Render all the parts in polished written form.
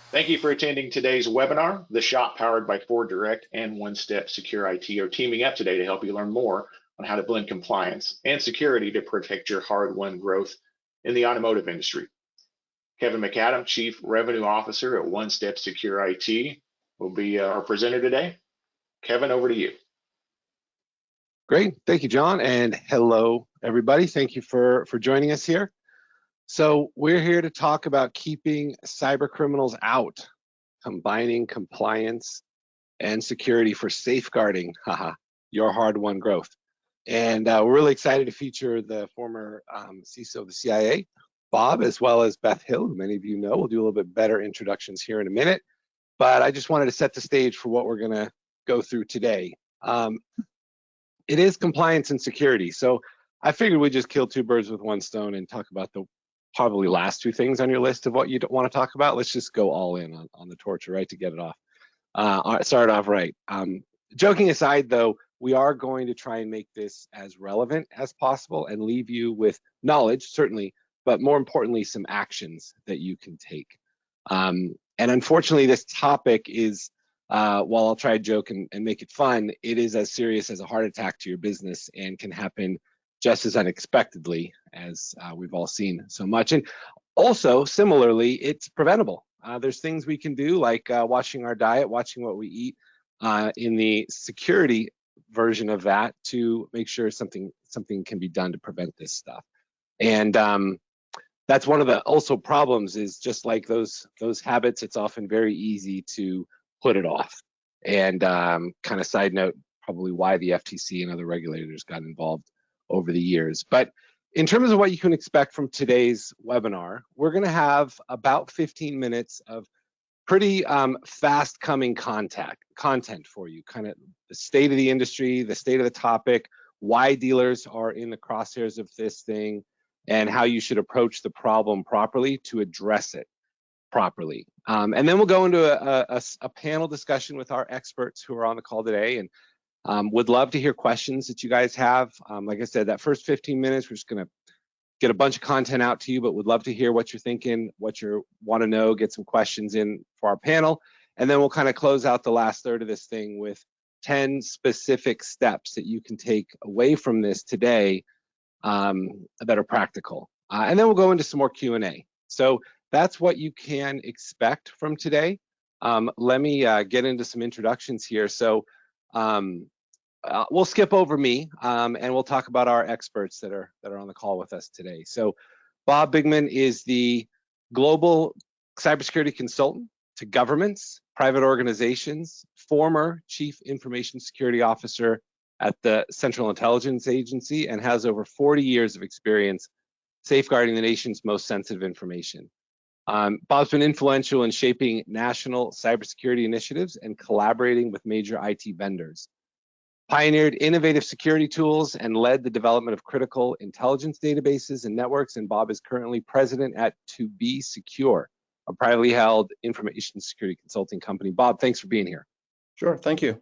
Thank you for attending today's webinar. The shop powered by FordDirect and One Step Secure IT are teaming up today to help you learn more on how to blend compliance and security to protect your hard-won growth in the automotive industry. Kevin McAdam, Chief Revenue Officer at One Step Secure IT, will be our presenter today. Kevin, over to you. Great, thank you, John, and hello, everybody. Thank you for joining us here. So we're here to talk about keeping cyber criminals out, combining compliance and security for safeguarding your hard-won growth. And we're really excited to feature the former CISO of the CIA, Bob, as well as Beth Hill, who many of you know. We'll do a little bit better introductions here in a minute, but I just wanted to set the stage for what we're gonna go through today. It is compliance and security. So I figured we'd just kill two birds with one stone and talk about the probably last two things on your list of what you don't want to talk about. Let's just go all in on the torture, right, to get it off. Start off right. Joking aside, though, we are going to try and make this as relevant as possible and leave you with knowledge, certainly, but more importantly, some actions that you can take. And unfortunately, this topic is, while I'll try to joke and make it fun, it is as serious as a heart attack to your business and can happen just as unexpectedly as we've all seen so much. And also, similarly, it's preventable. There's things we can do, like watching our diet, watching what we eat, in the security version of that, to make sure something can be done to prevent this stuff. And that's one of the also problems, is just like those habits, it's often very easy to put it off. And kind of side note, probably why the FTC and other regulators got involved over the years. But in terms of what you can expect from today's webinar, we're going to have about 15 minutes of pretty fast coming content for you, kind of the state of the industry, the state of the topic, why dealers are in the crosshairs of this thing, and how you should approach the problem properly to address it properly. And then we'll go into a panel discussion with our experts who are on the call today, and would love to hear questions that you guys have. Like I said, that first 15 minutes, we're just gonna get a bunch of content out to you, but would love to hear what you're thinking, what you want to know, get some questions in for our panel. And then we'll kind of close out the last third of this thing with 10 specific steps that you can take away from this today that are practical. And then we'll go into some more Q&A. So that's what you can expect from today. Let me get into some introductions here. So we'll skip over me and we'll talk about our experts that are on the call with us today. So Bob Bigman is the global cybersecurity consultant to governments, private organizations, former chief information security officer at the Central Intelligence Agency, and has over 40 years of experience safeguarding the nation's most sensitive information. Bob's been influential in shaping national cybersecurity initiatives and collaborating with major IT vendors. Pioneered innovative security tools and led the development of critical intelligence databases and networks, and Bob is currently president at To Be Secure, a privately held information security consulting company. Bob, thanks for being here. Sure, thank you.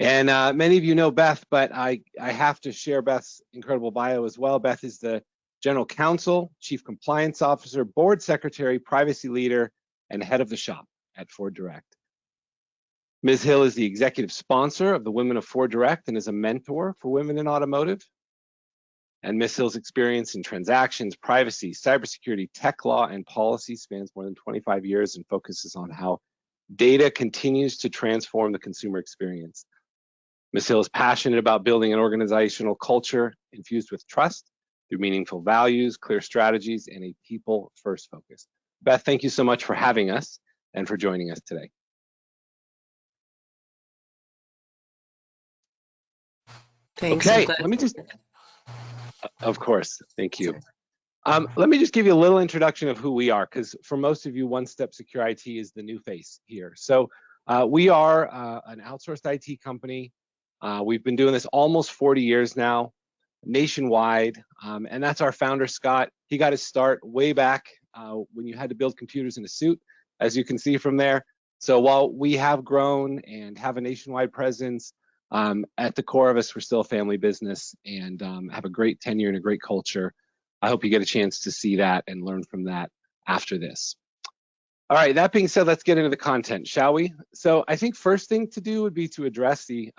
And many of you know Beth, but I have to share Beth's incredible bio as well. Beth is the General Counsel, Chief Compliance Officer, Board Secretary, Privacy Leader, and Head of the Shop at FordDirect. Ms. Hill is the executive sponsor of the Women of FordDirect and is a mentor for women in automotive. And Ms. Hill's experience in transactions, privacy, cybersecurity, tech law, and policy spans more than 25 years and focuses on how data continues to transform the consumer experience. Ms. Hill is passionate about building an organizational culture infused with trust through meaningful values, clear strategies, and a people-first focus. Beth, thank you so much for having us and for joining us today. Thanks. Okay, let me just, of course, thank you. Let me just give you a little introduction of who we are, because for most of you, One Step Secure IT is the new face here. So we are an outsourced IT company. We've been doing this almost 40 years now, nationwide, and that's our founder, Scott. He got his start way back when you had to build computers in a suit, as you can see from there. So while we have grown and have a nationwide presence, at the core of us, we're still a family business and have a great tenure and a great culture. I hope you get a chance to see that and learn from that after this. All right, that being said, let's get into the content, shall we? So I think first thing to do would be to address the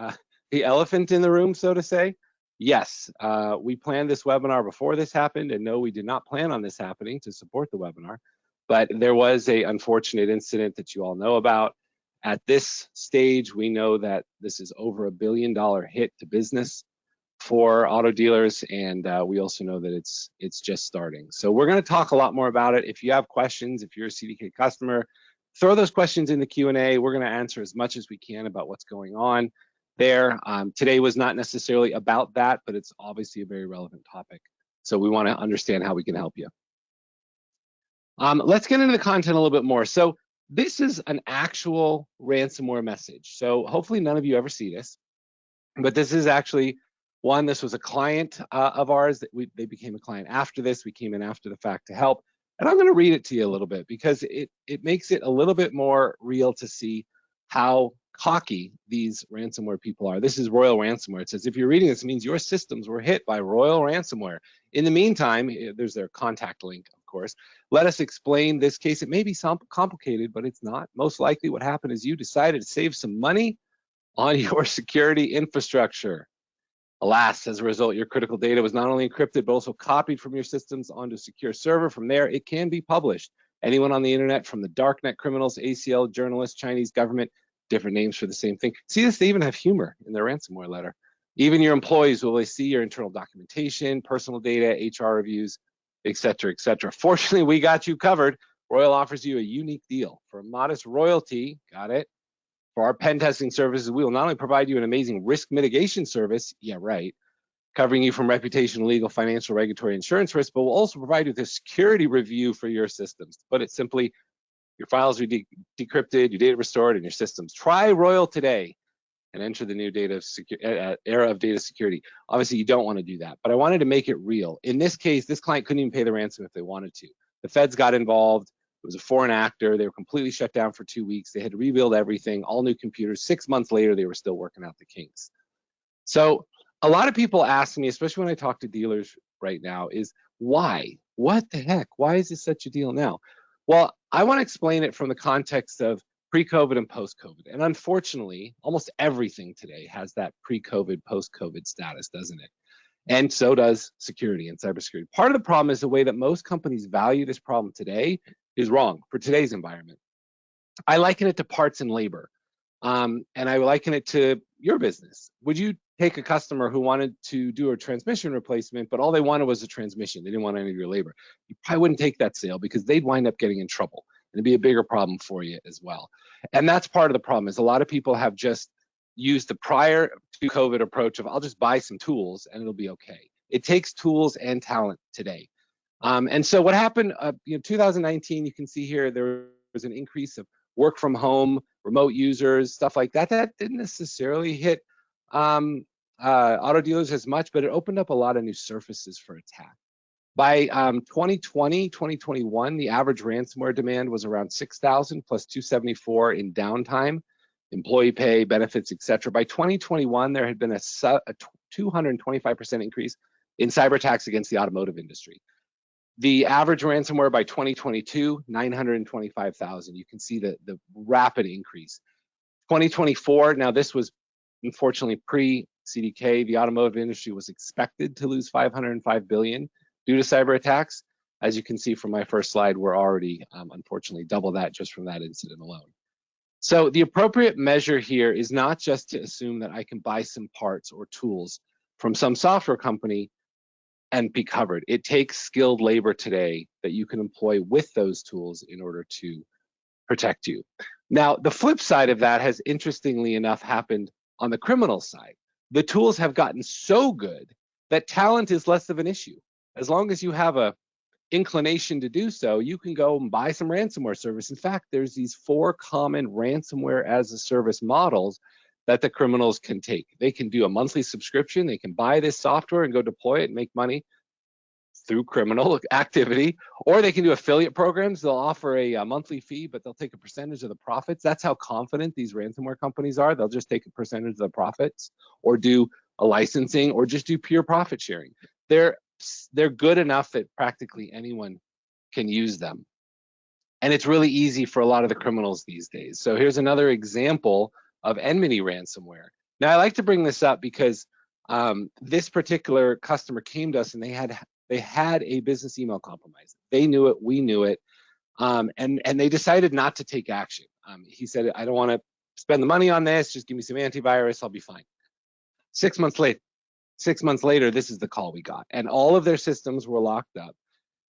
elephant in the room, so to say. Yes, we planned this webinar before this happened, and no, we did not plan on this happening to support the webinar, but there was a unfortunate incident that you all know about. At this stage, we know that this is over $1 billion hit to business for auto dealers, and we also know that it's just starting. So we're going to talk a lot more about it. If you have questions, if you're a CDK customer, throw those questions in the Q&A. We're going to answer as much as we can about what's going on there. Today was not necessarily about that, but it's obviously a very relevant topic. So we want to understand how we can help you. Let's get into the content a little bit more. So this is an actual ransomware message. So hopefully none of you ever see this, but this is actually one. This was a client of ours that they became a client after this. We came in after the fact to help. And I'm going to read it to you a little bit because it makes it a little bit more real to see how cocky these ransomware people are. This is Royal Ransomware. It says, if you're reading this, it means your systems were hit by Royal Ransomware. In the meantime, there's their contact link, of course. Let us explain this case. It may be complicated, but it's not. Most likely what happened is you decided to save some money on your security infrastructure. Alas, as a result, your critical data was not only encrypted, but also copied from your systems onto a secure server. From there, it can be published. Anyone on the internet, from the darknet criminals, ACL, journalists, Chinese government, different names for the same thing. See this, they even have humor in their ransomware letter. Even your employees will see your internal documentation, personal data, HR reviews, et cetera, et cetera. Fortunately, we got you covered. Royal offers you a unique deal. For a modest royalty, got it? For our pen testing services, we will not only provide you an amazing risk mitigation service, yeah, right, covering you from reputational, legal, financial, regulatory, insurance risk, but we'll also provide you with a security review for your systems. To put it simply, your files are decrypted, your data restored, and your systems. Try Royal today and enter the new era of data security. Obviously, you don't want to do that, but I wanted to make it real. In this case, this client couldn't even pay the ransom if they wanted to. The feds got involved. It was a foreign actor. They were completely shut down for 2 weeks. They had to rebuild everything, all new computers. 6 months later, they were still working out the kinks. So a lot of people ask me, especially when I talk to dealers right now, is why? What the heck? Why is this such a deal now? Well, I want to explain it from the context of pre-COVID and post-COVID. And unfortunately, almost everything today has that pre-COVID, post-COVID status, doesn't it? And so does security and cybersecurity. Part of the problem is the way that most companies value this problem today is wrong for today's environment. I liken it to parts and labor, and I liken it to your business. Would you take a customer who wanted to do a transmission replacement, but all they wanted was a transmission? They didn't want any of your labor. You probably wouldn't take that sale because they'd wind up getting in trouble, and it'd be a bigger problem for you as well. And that's part of the problem is a lot of people have just used the prior to COVID approach of I'll just buy some tools and it'll be okay. It takes tools and talent today. And so what happened, 2019, you can see here, there was an increase of work from home, remote users, stuff like that. That didn't necessarily hit auto dealers as much, but it opened up a lot of new surfaces for attack. By 2020, 2021, the average ransomware demand was around 6,000 plus 274 in downtime, employee pay, benefits, et cetera. By 2021, there had been a 225% increase in cyber attacks against the automotive industry. The average ransomware by 2022, 925,000. You can see the rapid increase. 2024, now this was unfortunately pre-CDK. The automotive industry was expected to lose 505 billion due to cyber attacks. As you can see from my first slide, we're already unfortunately double that just from that incident alone. So the appropriate measure here is not just to assume that I can buy some parts or tools from some software company and be covered. It takes skilled labor today that you can employ with those tools in order to protect you. Now, the flip side of that has, interestingly enough, happened on the criminal side. The tools have gotten so good that talent is less of an issue. As long as you have a inclination to do so, you can go and buy some ransomware service. In fact, there's these 4 common ransomware as a service models that the criminals can take. They can do a monthly subscription, they can buy this software and go deploy it and make money through criminal activity, or they can do affiliate programs. They'll offer a monthly fee, but they'll take a percentage of the profits. That's how confident these ransomware companies are. They'll just take a percentage of the profits or do a licensing or just do pure profit sharing. They're good enough that practically anyone can use them. And it's really easy for a lot of the criminals these days. So here's another example of enmity ransomware. Now, I like to bring this up because this particular customer came to us and they had a business email compromise. They knew it, we knew it, and they decided not to take action. He said, I don't want to spend the money on this, just give me some antivirus, I'll be fine. 6 months later, this is the call we got. And all of their systems were locked up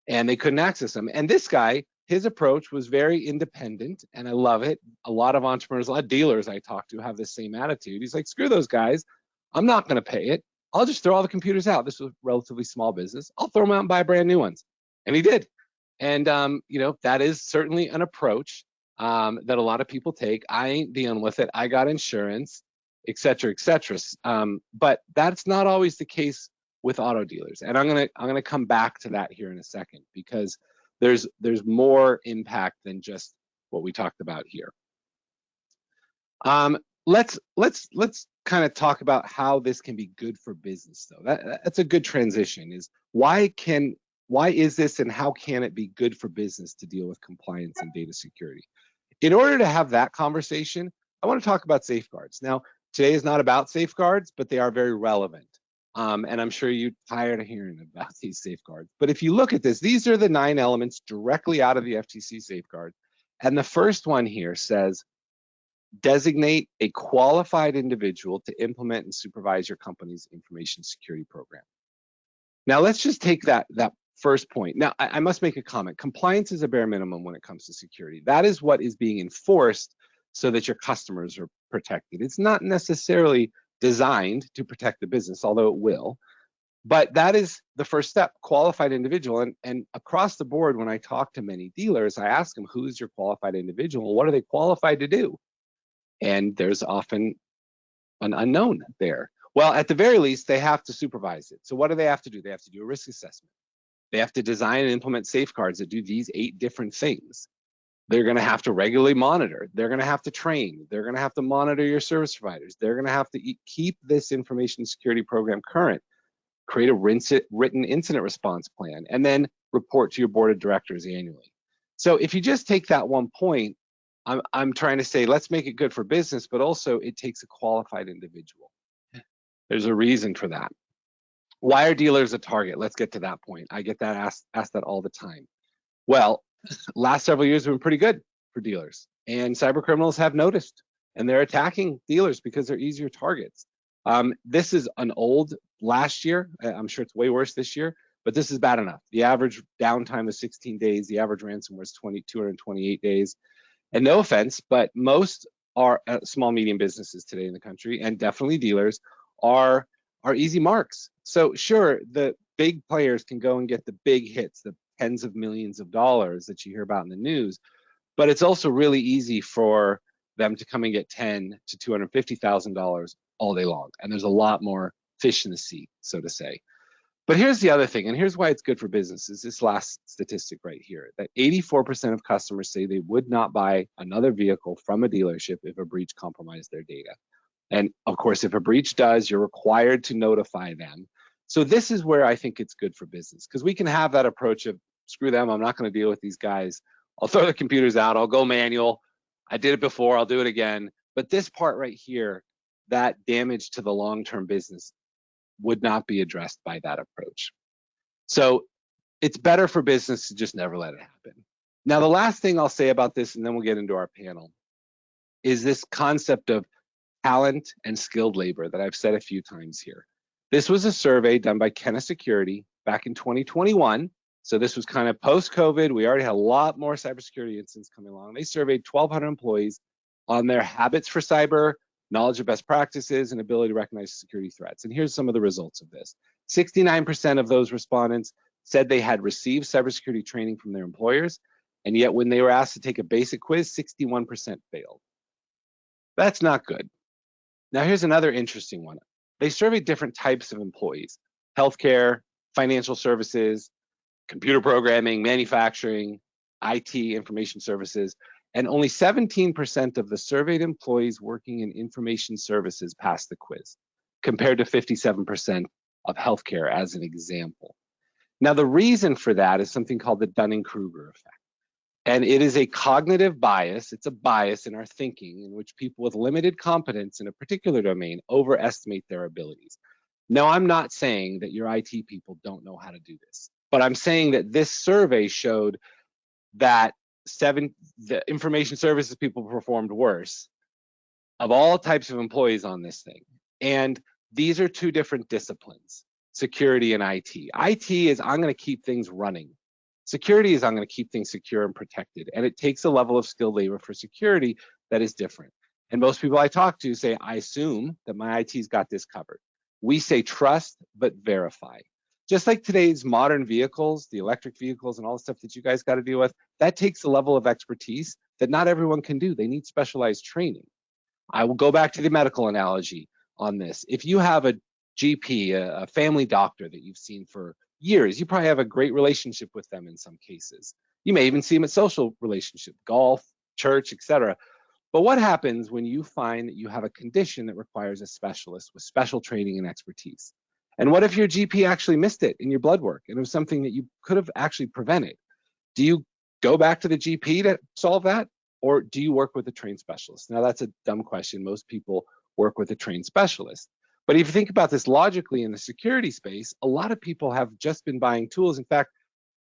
and they couldn't access them. And this guy, his approach was very independent, and I love it. A lot of entrepreneurs, a lot of dealers I talk to have the same attitude. He's like, screw those guys. I'm not going to pay it. I'll just throw all the computers out. This was a relatively small business. I'll throw them out and buy brand new ones. And he did. And, that is certainly an approach that a lot of people take. I ain't dealing with it. I got insurance, et cetera, et cetera. But that's not always the case with auto dealers. And I'm gonna come back to that here in a second, because there's more impact than just what we talked about here. Let's kind of talk about how this can be good for business, though. That's a good transition. Is why is this, and how can it be good for business to deal with compliance and data security? In order to have that conversation, I want to talk about safeguards. Now, today is not about safeguards, but they are very relevant. And I'm sure you're tired of hearing about these safeguards. But if you look at this, these are the 9 elements directly out of the FTC safeguard. And the first one here says, designate a qualified individual to implement and supervise your company's information security program. Now, let's just take that first point. Now, I must make a comment. Compliance is a bare minimum when it comes to security. That is what is being enforced so that your customers are protected. It's not necessarily designed to protect the business, although it will. But that is the first step, qualified individual. And across the board, when I talk to many dealers, I ask them, who's your qualified individual? What are they qualified to do? And there's often an unknown there. Well, at the very least, they have to supervise it. So what do they have to do? They have to do a risk assessment. They have to design and implement safeguards that do these 8 different things. They're going to have to regularly monitor. They're going to have to train. They're going to have to monitor your service providers. They're going to have to keep this information security program current, create a written incident response plan, and then report to your board of directors annually. So if you just take that one point, I'm trying to say, let's make it good for business, but also it takes a qualified individual. There's a reason for that. Why are dealers a target? Let's get to that point. I get that asked that all the time. Well, last several years have been pretty good for dealers, and cyber criminals have noticed, and they're attacking dealers because they're easier targets. This is an old last year. I'm sure it's way worse this year, but this is bad enough. The average downtime was 16 days. The average ransomware was 228 days. And no offense, but most are small, medium businesses today in the country, and definitely dealers, are easy marks. So sure, the big players can go and get the big hits, the tens of millions of dollars that you hear about in the news, but it's also really easy for them to come and get $10,000 to $250,000 all day long. And there's a lot more fish in the sea, so to say. But here's the other thing, and here's why it's good for businesses. This last statistic right here, that 84% of customers say they would not buy another vehicle from a dealership if a breach compromised their data. And of course, if a breach does, you're required to notify them. So this is where I think it's good for business, because we can have that approach of, screw them, I'm not going to deal with these guys. I'll throw the computers out, I'll go manual. I did it before, I'll do it again. But this part right here, that damage to the long-term business would not be addressed by that approach. So it's better for business to just never let it happen. Now, the last thing I'll say about this, and then we'll get into our panel, is this concept of talent and skilled labor that I've said a few times here. This was a survey done by Kenna Security back in 2021. So this was kind of post-COVID. We already had a lot more cybersecurity incidents coming along. They surveyed 1,200 employees on their habits for cyber, knowledge of best practices, and ability to recognize security threats. And here's some of the results of this. 69% of those respondents said they had received cybersecurity training from their employers, and yet when they were asked to take a basic quiz, 61% failed. That's not good. Now here's another interesting one. They surveyed different types of employees: healthcare, financial services, computer programming, manufacturing, IT, information services, and only 17% of the surveyed employees working in information services passed the quiz, compared to 57% of healthcare as an example. Now, the reason for that is something called the Dunning-Kruger effect. And it is a cognitive bias. It's a bias in our thinking in which people with limited competence in a particular domain overestimate their abilities. Now, I'm not saying that your IT people don't know how to do this, but I'm saying that this survey showed that the information services people performed worse of all types of employees on this thing. And these are two different disciplines, security and IT. IT is, I'm going to keep things running. Security is, I'm going to keep things secure and protected. And it takes a level of skilled labor for security that is different. And most people I talk to say, I assume that my IT's got this covered. We say trust, but verify. Just like today's modern vehicles, the electric vehicles and all the stuff that you guys got to deal with, that takes a level of expertise that not everyone can do. They need specialized training. I will go back to the medical analogy on this. If you have a GP, a family doctor that you've seen for years, you probably have a great relationship with them in some cases. You may even see them at social relationship, golf, church, etc. But what happens when you find that you have a condition that requires a specialist with special training and expertise? And what if your GP actually missed it in your blood work and it was something that you could have actually prevented? Do you go back to the GP to solve that? Or do you work with a trained specialist? Now, that's a dumb question. Most people work with a trained specialist. But if you think about this logically in the security space, a lot of people have just been buying tools. In fact,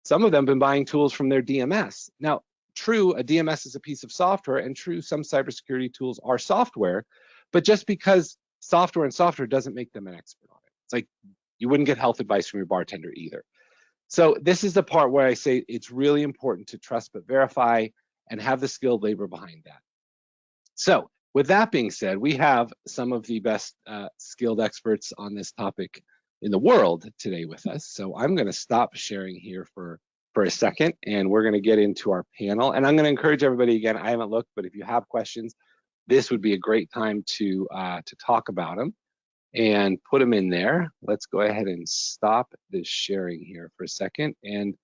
some of them have been buying tools from their DMS. Now, true, a DMS is a piece of software, and true, some cybersecurity tools are software, but just because software and software doesn't make them an expert on it. It's like you wouldn't get health advice from your bartender either. So this is the part where I say it's really important to trust but verify and have the skilled labor behind that. So with that being said, we have some of the best skilled experts on this topic in the world today with us. So I'm going to stop sharing here for a second, and we're going to get into our panel. And I'm going to encourage everybody again. I haven't looked, but if you have questions, this would be a great time to talk about them and put them in there. Let's go ahead and stop this sharing here for a second. And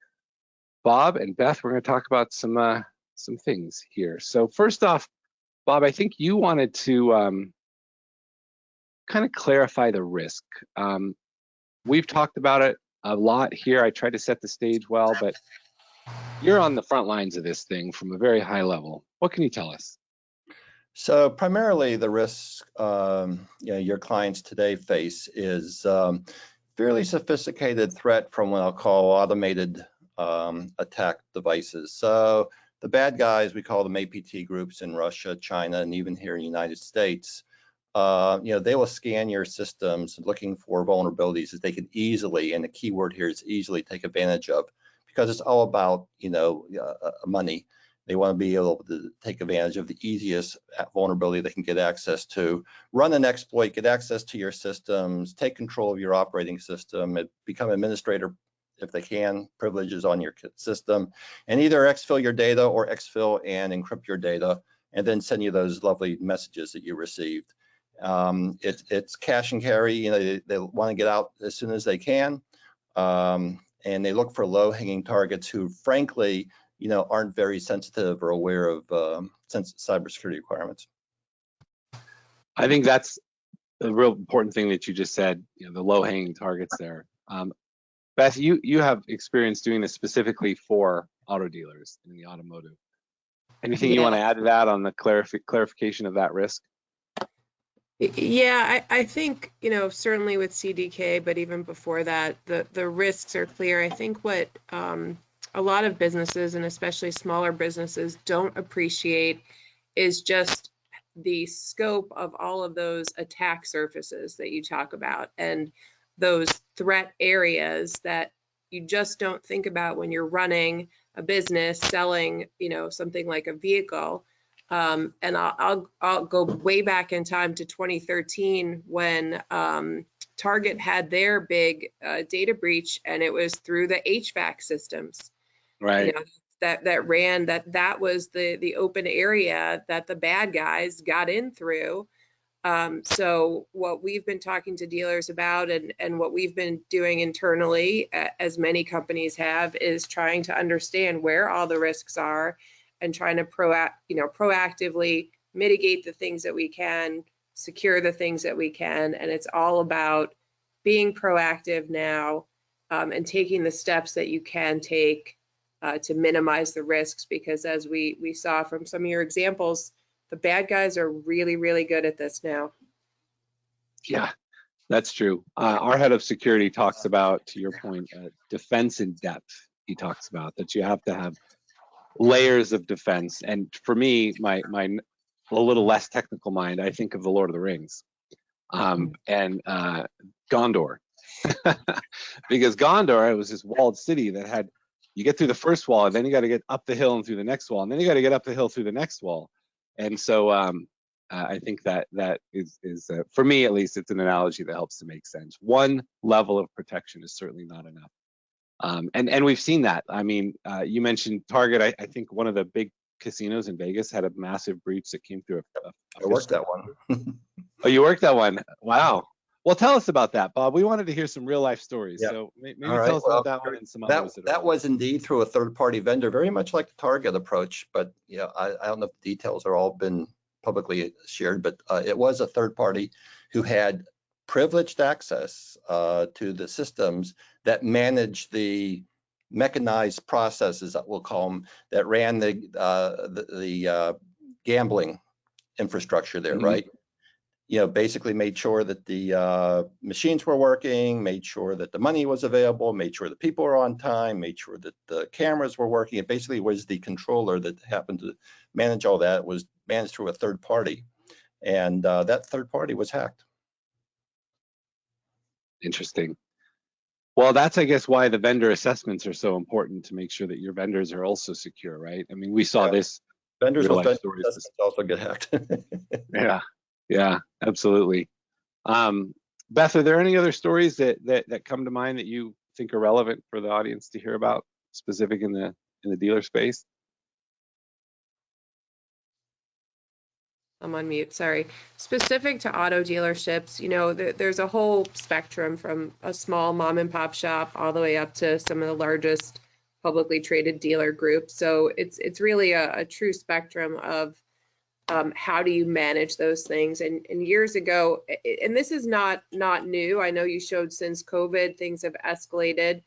Bob and Beth, we're going to talk about some things here. So first off, Bob, I think you wanted to kind of clarify the risk. We've talked about it a lot here. I tried to set the stage well, but you're on the front lines of this thing from a very high level. What can you tell us? So primarily the risk your clients today face is fairly sophisticated threat from what I'll call automated attack devices. So the bad guys, we call them APT groups in Russia, China, and even here in the United States, they will scan your systems looking for vulnerabilities that they can easily, and the key word here is easily, take advantage of, because it's all about, money. They want to be able to take advantage of the easiest vulnerability they can get access to, run an exploit, get access to your systems, take control of your operating system, become administrator if they can, privileges on your system, and either exfil your data or exfil and encrypt your data, and then send you those lovely messages that you received. It's cash and carry. They want to get out as soon as they can, and they look for low-hanging targets who, frankly, aren't very sensitive or aware of cybersecurity requirements. I think that's a real important thing that you just said, the low-hanging targets there. Beth, you have experience doing this specifically for auto dealers in the automotive. Anything you want to add to that on the clarification of that risk? Yeah, I think, certainly with CDK, but even before that, the risks are clear. I think what a lot of businesses, and especially smaller businesses, don't appreciate is just the scope of all of those attack surfaces that you talk about, and those threat areas that you just don't think about when you're running a business selling, something like a vehicle. And I'll go way back in time to 2013 when Target had their big data breach, and it was through the HVAC systems. Right. That was the open area that the bad guys got in through. So what we've been talking to dealers about, and what we've been doing internally, as many companies have, is trying to understand where all the risks are and trying to proactively mitigate the things that we can, secure the things that we can. And it's all about being proactive now, and taking the steps that you can take to minimize the risks, because as we saw from some of your examples, the bad guys are really, really good at this now. Yeah, that's true. Our head of security talks about, to your point, defense in depth. He talks about that you have to have layers of defense. And for me, my a little less technical mind, I think of the Lord of the Rings and Gondor. Because Gondor, it was this walled city that had, you get through the first wall, and then you got to get up the hill and through the next wall, and then you got to get up the hill through the next wall. And so I think that is for me at least, it's an analogy that helps to make sense. One level of protection is certainly not enough. And we've seen that. I mean, you mentioned Target. I think one of the big casinos in Vegas had a massive breach that came through I worked that one. Oh, you worked that one? Wow. Well, tell us about that, Bob. We wanted to hear some real life stories. Yeah. So maybe All right, tell us well, about that one and some others. That was indeed through a third-party vendor, very much like the Target approach, but I don't know if the details are all been publicly shared, but it was a third party who had privileged access to the systems that manage the mechanized processes, that we'll call them, that ran the gambling infrastructure there, right? Basically made sure that the machines were working, made sure that the money was available, made sure that people were on time, made sure that the cameras were working. It basically was the controller that happened to manage all that, was managed through a third party. And that third party was hacked. Interesting. Well, that's, I guess, why the vendor assessments are so important, to make sure that your vendors are also secure, right? I mean, we saw this. Vendors real with life vendor stories. assessments also get hacked. Yeah, absolutely. Beth, are there any other stories that come to mind that you think are relevant for the audience to hear about, specific in the dealer space? I'm on mute, sorry. Specific to auto dealerships, there's a whole spectrum from a small mom and pop shop all the way up to some of the largest publicly traded dealer groups. So it's really a true spectrum of how do you manage those things. And years ago, and this is not new. I know you showed since COVID, things have escalated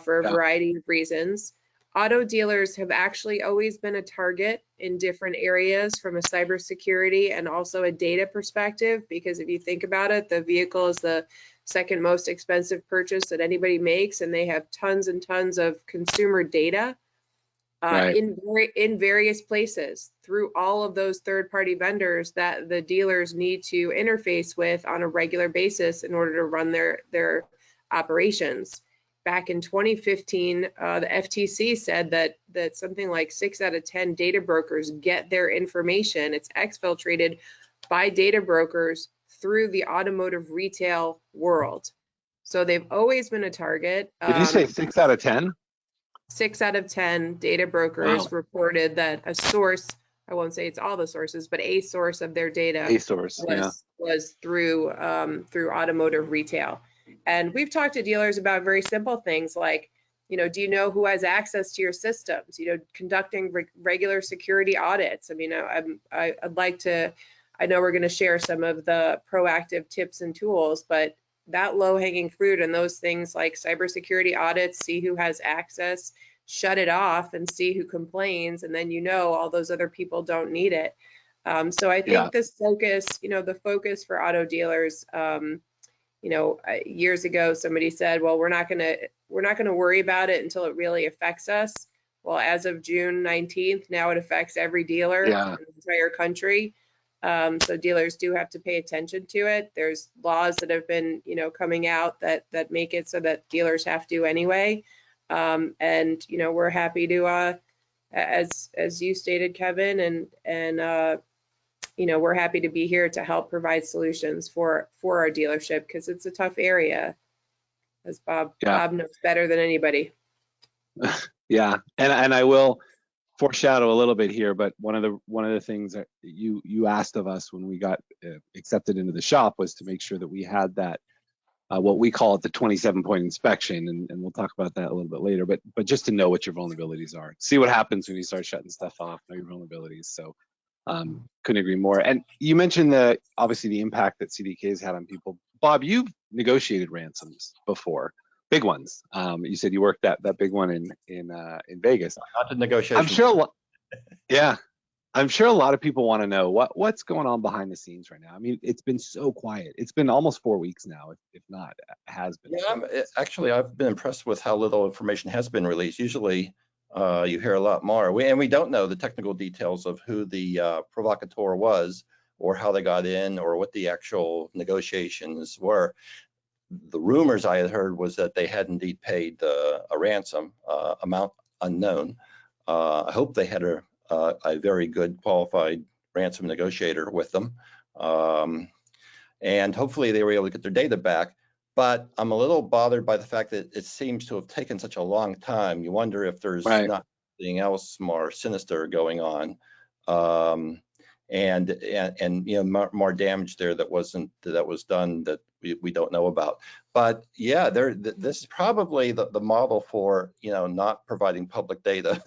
for a variety of reasons. Auto dealers have actually always been a target in different areas from a cybersecurity and also a data perspective, because if you think about it, the vehicle is the second most expensive purchase that anybody makes, and they have tons and tons of consumer data in various places through all of those third-party vendors that the dealers need to interface with on a regular basis in order to run their operations. Back in 2015, the FTC said that something like 6 out of 10 data brokers get their information, it's exfiltrated by data brokers through the automotive retail world. So they've always been a target. Did you say 6 out of 10? 6 out of 10 data brokers reported that a source, I won't say it's all the sources, but a source of their data was through automotive retail. And we've talked to dealers about very simple things like, do you know who has access to your systems? Conducting regular security audits. I mean, I'd like to, I know we're going to share some of the proactive tips and tools, but that low-hanging fruit and those things like cybersecurity audits, see who has access, shut it off and see who complains, and then all those other people don't need it. So I think this focus, the focus for auto dealers, years ago somebody said, well, we're not gonna worry about it until it really affects us. Well, as of June 19th, now it affects every dealer in the entire country. So dealers do have to pay attention to it. There's laws that have been, coming out that make it so that dealers have to anyway. And we're happy to, as you stated, Kevin, and we're happy to be here to help provide solutions for our dealership, because it's a tough area, as Bob knows better than anybody. Yeah, and I will foreshadow a little bit here, but one of the things that you asked of us when we got accepted into the shop was to make sure that we had that what we call it the 27-point inspection, and we'll talk about that a little bit later, but just to know what your vulnerabilities are, see what happens when you start shutting stuff off, know your vulnerabilities. So couldn't agree more. And you mentioned obviously the impact that CDK has had on people. Bob, you've negotiated ransoms before. big ones. You said you worked that big one in Vegas. Not the negotiation. I'm sure. Yeah, I'm sure a lot of people want to know what's going on behind the scenes right now. I mean, it's been so quiet. It's been almost 4 weeks now, if not, it has been. Yeah, actually, I've been impressed with how little information has been released. Usually, you hear a lot more. We don't know the technical details of who the provocateur was, or how they got in, or what the actual negotiations were. The rumors I had heard was that they had indeed paid a ransom amount unknown. I hope they had a very good qualified ransom negotiator with them. And hopefully they were able to get their data back. But I'm a little bothered by the fact that it seems to have taken such a long time. You wonder if there's not something else more sinister going on, and you know, more damage there that was done that we don't know about. But yeah, this is probably the model for, you know, not providing public data,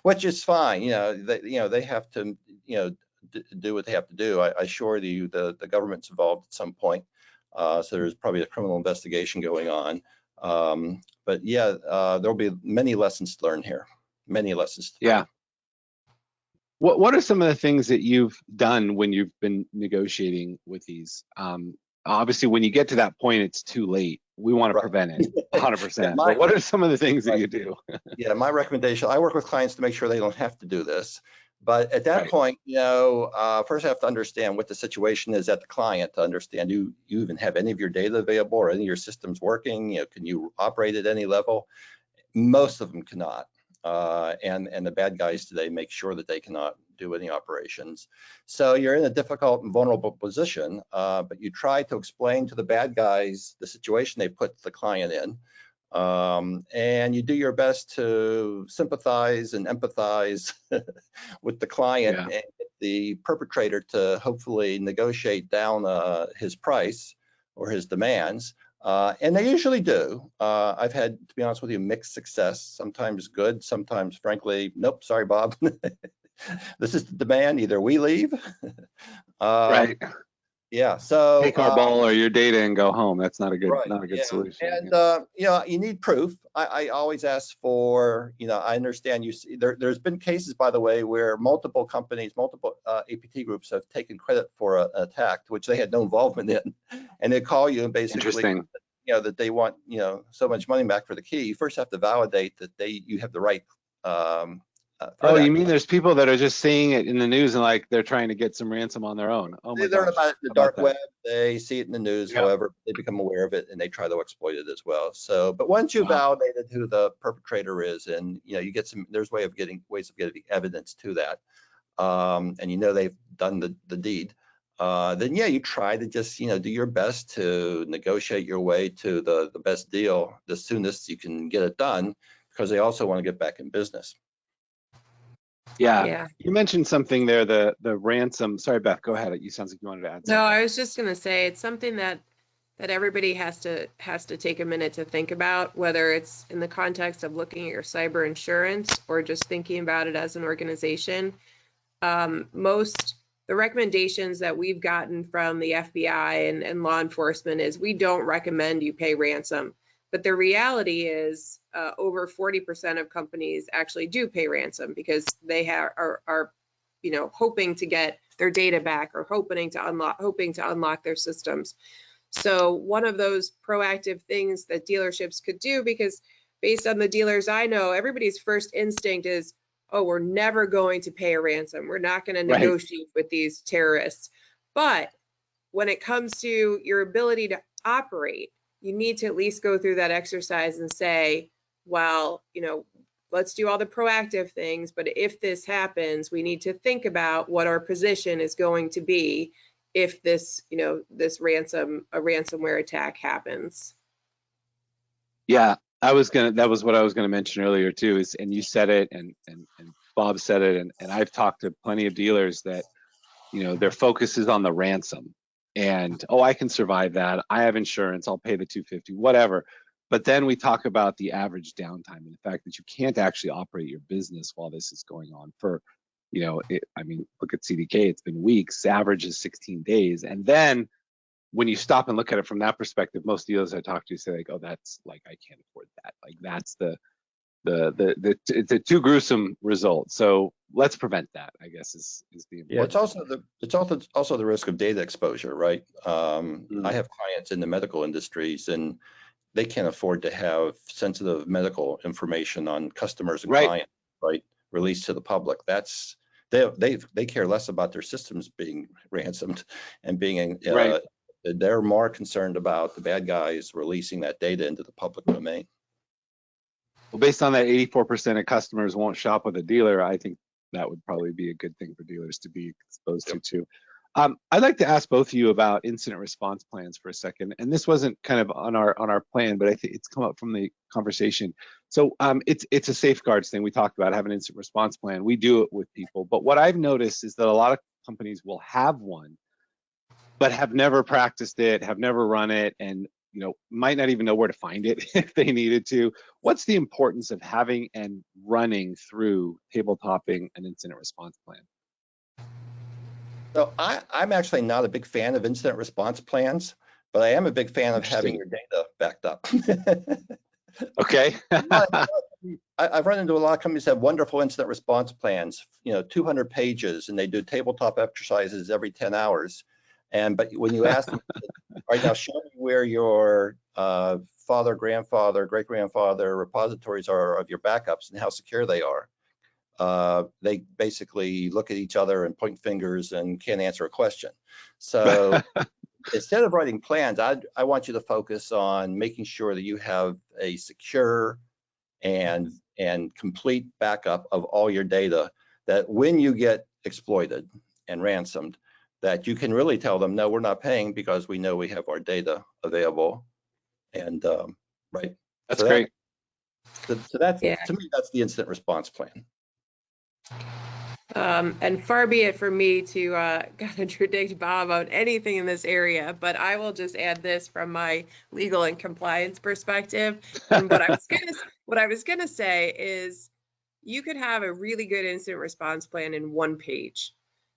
which is fine. You know, they have to, you know, do what they have to do. I assure you the government's involved at some point. So there's probably a criminal investigation going on. But yeah, there'll be many lessons to learn here. Many lessons to learn. What are some of the things that you've done when you've been negotiating with these? Obviously, when you get to that point, it's too late. We want to prevent it 100%. But what are some of the things that you do? Yeah, my recommendation, I work with clients to make sure they don't have to do this. But at that point, you know, first I have to understand what the situation is at the client, to understand you even have any of your data available or any of your systems working. You know, can you operate at any level? Most of them cannot. And the bad guys today make sure that they cannot do any operations. So you're in a difficult and vulnerable position, but you try to explain to the bad guys the situation they put the client in. And you do your best to sympathize and empathize with the client and get the perpetrator to hopefully negotiate down his price or his demands. And they usually do. I've had, to be honest with you, mixed success, sometimes good, sometimes frankly, nope, sorry, Bob. This is the demand, either we leave. Yeah, so take our ball or your data and go home. That's not a good solution. And you know, you need proof. I always ask for, you know, I understand you see there's been cases, by the way, where multiple companies, multiple APT groups have taken credit for an attack which they had no involvement in, and they call you and basically, you know, that they want, you know, so much money back for the key. You first have to validate that you have the right. Oh, you mean there's people that are just seeing it in the news and like they're trying to get some ransom on their own? Oh my gosh. They learn about it in the dark web. They see it in the news. However, they become aware of it and they try to exploit it as well. So, but once you validated who the perpetrator is, and you know, you get there's ways of getting evidence to that, and you know they've done the deed. Then yeah, you try to just, you know, do your best to negotiate your way to the best deal the soonest you can get it done, because they also want to get back in business. Yeah. You mentioned something there, the ransom. Sorry, Beth, go ahead. You sounds like you wanted to add something. No, I was just going to say it's something that everybody has to take a minute to think about, whether it's in the context of looking at your cyber insurance or just thinking about it as an organization. The recommendations that we've gotten from the FBI and law enforcement is we don't recommend you pay ransom. But the reality is over 40% of companies actually do pay ransom because they are you know, hoping to get their data back or hoping to unlock their systems. So one of those proactive things that dealerships could do, because based on the dealers I know, everybody's first instinct is, oh, we're never going to pay a ransom. We're not going to negotiate with these terrorists. But when it comes to your ability to operate, you need to at least go through that exercise and say, well, you know, let's do all the proactive things, but if this happens, we need to think about what our position is going to be if this, you know, this ransomware attack happens. Yeah, that was what I was gonna mention earlier too, is, and you said it and Bob said it, and I've talked to plenty of dealers that, you know, their focus is on the ransom. And, oh, I can survive that. I have insurance. I'll pay the $250, whatever. But then we talk about the average downtime and the fact that you can't actually operate your business while this is going on for, you know, I mean, look at CDK. It's been weeks. Average is 16 days. And then when you stop and look at it from that perspective, most dealers I talk to say like, oh, that's like, I can't afford that. Like that's the too gruesome result. So let's prevent that, I guess is the important. Yeah, it's also the risk of data exposure, right? I have clients in the medical industries, and they can't afford to have sensitive medical information on customers and clients, right, released to the public. That's they care less about their systems being ransomed and being they're more concerned about the bad guys releasing that data into the public domain. Well, based on that 84% of customers won't shop with a dealer, I think that would probably be a good thing for dealers to be exposed to too. I'd like to ask both of you about incident response plans for a second. And this wasn't kind of on our plan, but I think it's come up from the conversation. So it's a safeguards thing. We talked about having an incident response plan. We do it with people. But what I've noticed is that a lot of companies will have one, but have never practiced it, have never run it, and might not even know where to find it if they needed to. What's the importance of having and running through tabletopping an incident response plan? So I'm actually not a big fan of incident response plans, but I am a big fan of having your data backed up. Okay. I've run into a lot of companies that have wonderful incident response plans, 200 pages, and they do tabletop exercises every 10 hours. But when you ask them, all right, now show me where your father, grandfather, great-grandfather repositories are of your backups and how secure they are. They basically look at each other and point fingers and can't answer a question. So instead of writing plans, I want you to focus on making sure that you have a secure and complete backup of all your data, that when you get exploited and ransomed, that you can really tell them, no, we're not paying because we know we have our data available. And right. That's great. So that's, to me, that's the incident response plan. And far be it for me to contradict Bob on anything in this area, but I will just add this from my legal and compliance perspective. And what I was gonna say is, you could have a really good incident response plan in one page,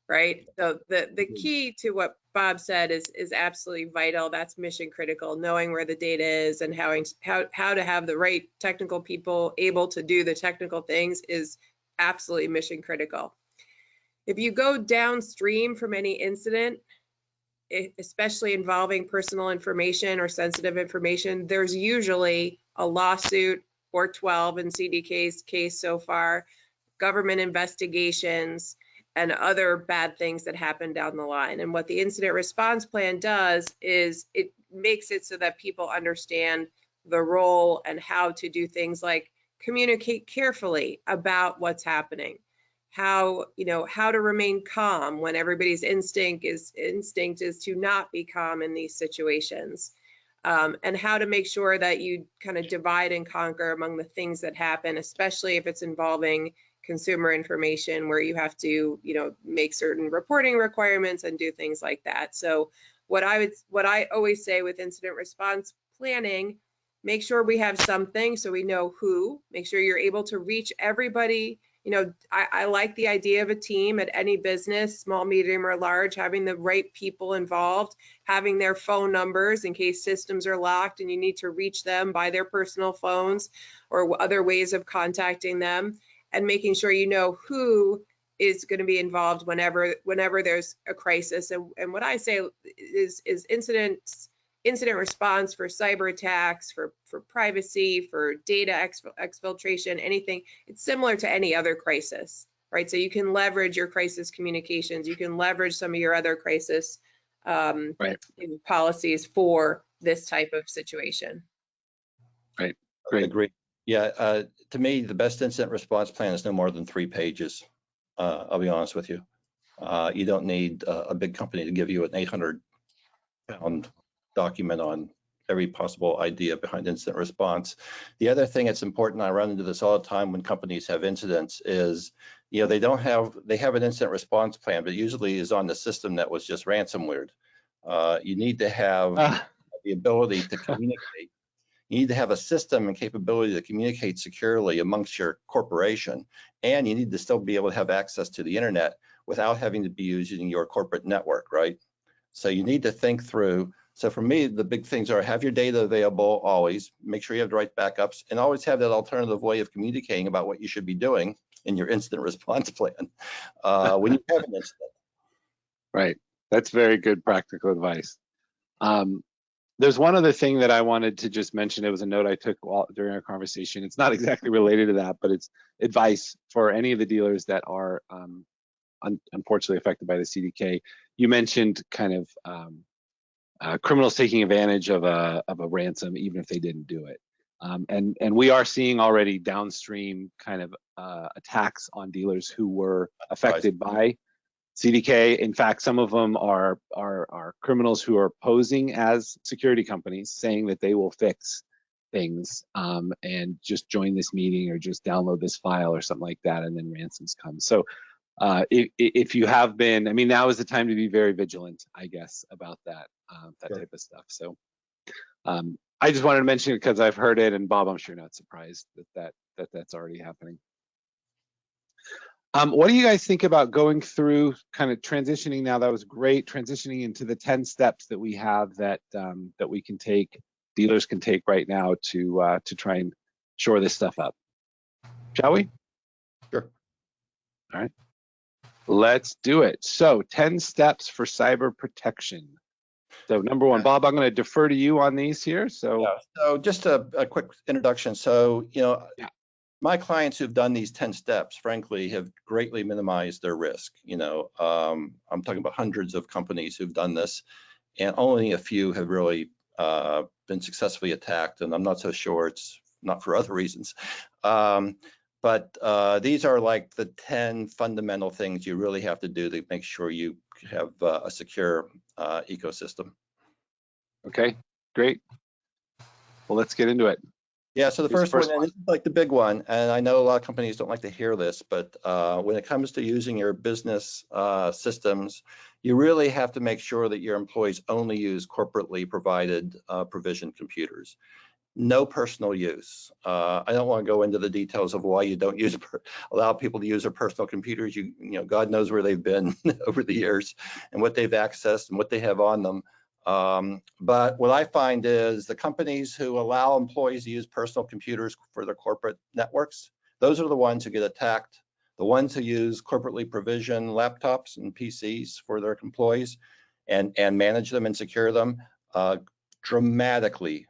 right? So the key to what Bob said is absolutely vital. That's mission critical. Knowing where the data is and how to have the right technical people able to do the technical things is absolutely mission critical. If you go downstream from any incident, especially involving personal information or sensitive information, there's usually a lawsuit or 12 in CDK's case so far, government investigations, and other bad things that happen down the line. And what the incident response plan does is it makes it so that people understand the role and how to do things like communicate carefully about what's happening, how to remain calm when everybody's instinct is to not be calm in these situations, and how to make sure that you kind of divide and conquer among the things that happen, especially if it's involving consumer information where you have to make certain reporting requirements and do things like that. So what I always say with incident response planning, make sure we have something so we know who, make sure you're able to reach everybody. I like the idea of a team at any business, small, medium, or large, having the right people involved, having their phone numbers in case systems are locked and you need to reach them by their personal phones or other ways of contacting them, and making sure you know who is going to be involved whenever there's a crisis. And what I say is incident response for cyber attacks, for privacy, for data exfiltration, anything. It's similar to any other crisis, right? So you can leverage your crisis communications. You can leverage some of your other crisis policies for this type of situation. Right. Great. Agree. Yeah. To me, the best incident response plan is no more than 3 pages. I'll be honest with you. You don't need a big company to give you an 800-pound document on every possible idea behind incident response. The other thing that's important, I run into this all the time when companies have incidents, is they have an incident response plan, but usually is on the system that was just ransomware. You need to have the ability to communicate. You need to have a system and capability to communicate securely amongst your corporation, and you need to still be able to have access to the internet without having to be using your corporate network, right? So you need to think through So for me, the big things are have your data available always, make sure you have the right backups, and always have that alternative way of communicating about what you should be doing in your incident response plan when you have an incident. Right. That's very good practical advice. There's one other thing that I wanted to just mention. It was a note I took during our conversation. It's not exactly related to that, but it's advice for any of the dealers that are unfortunately affected by the CDK. You mentioned kind of criminals taking advantage of a ransom, even if they didn't do it. And we are seeing already downstream kind of attacks on dealers who were affected by CDK. In fact, some of them are criminals who are posing as security companies, saying that they will fix things and just join this meeting or just download this file or something like that, and then ransoms come. So if you have been, I mean, now is the time to be very vigilant, I guess, about that Sure. type of stuff. So I just wanted to mention it because I've heard it, and Bob, I'm sure not surprised that's already happening. What do you guys think about going through kind of transitioning now? That was great, transitioning into the 10 steps that we have that we can take, dealers can take right now to try and shore this stuff up. Shall we? Sure. All right. Let's do it. So 10 steps for cyber protection. So number one, Bob, I'm going to defer to you on these here. So, yeah. So just a quick introduction. So, my clients who've done these 10 steps, frankly, have greatly minimized their risk. I'm talking about hundreds of companies who've done this, and only a few have really been successfully attacked. And I'm not so sure it's not for other reasons. But these are like the 10 fundamental things you really have to do to make sure you have a secure ecosystem. Okay, great. Well, let's get into it. Yeah, so the first one, and this is like the big one, and I know a lot of companies don't like to hear this, but when it comes to using your business systems, you really have to make sure that your employees only use corporately provided provisioned computers. No personal use. I don't want to go into the details of why you don't allow people to use their personal computers. God knows where they've been over the years and what they've accessed and what they have on them. But what I find is the companies who allow employees to use personal computers for their corporate networks, those are the ones who get attacked. The ones who use corporately provisioned laptops and PCs for their employees and manage them and secure them, dramatically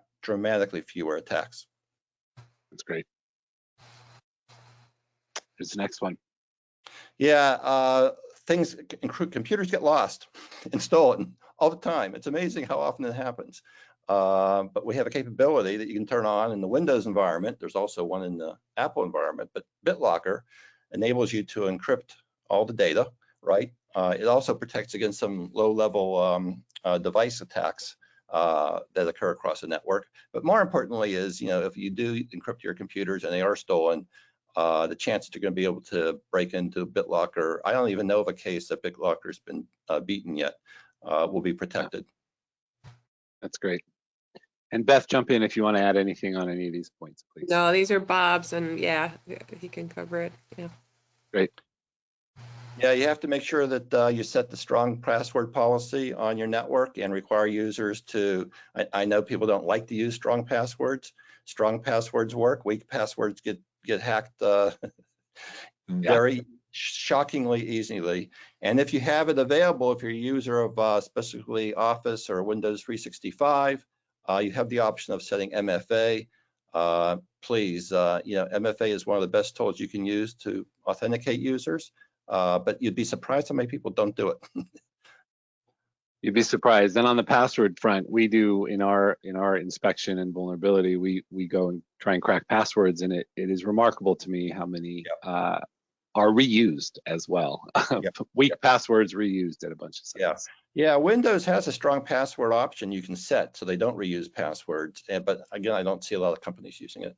fewer attacks. That's great. Here's the next one. Yeah, computers get lost and stolen all the time. It's amazing how often it happens. But we have a capability that you can turn on in the Windows environment. There's also one in the Apple environment, but BitLocker enables you to encrypt all the data, right? It also protects against some low-level device attacks that occur across the network. But more importantly is, if you do encrypt your computers and they are stolen, the chance that you're going to be able to break into BitLocker, I don't even know of a case that BitLocker's been beaten yet, will be protected. That's great. And Beth, jump in if you want to add anything on any of these points, please. No, these are Bob's, and yeah, he can cover it. Yeah. Great. Yeah, you have to make sure that you set the strong password policy on your network and require users to, I know people don't like to use strong passwords. Strong passwords work, weak passwords get hacked very shockingly easily. And if you have it available, if you're a user of specifically Office or Windows 365, you have the option of setting MFA. Please, MFA is one of the best tools you can use to authenticate users. But you'd be surprised how many people don't do it. You'd be surprised. And on the password front, we do in our inspection and vulnerability, we go and try and crack passwords, and it is remarkable to me how many are reused as well. Weak passwords reused at a bunch of sites. Yeah, Windows has a strong password option you can set so they don't reuse passwords. But again, I don't see a lot of companies using it.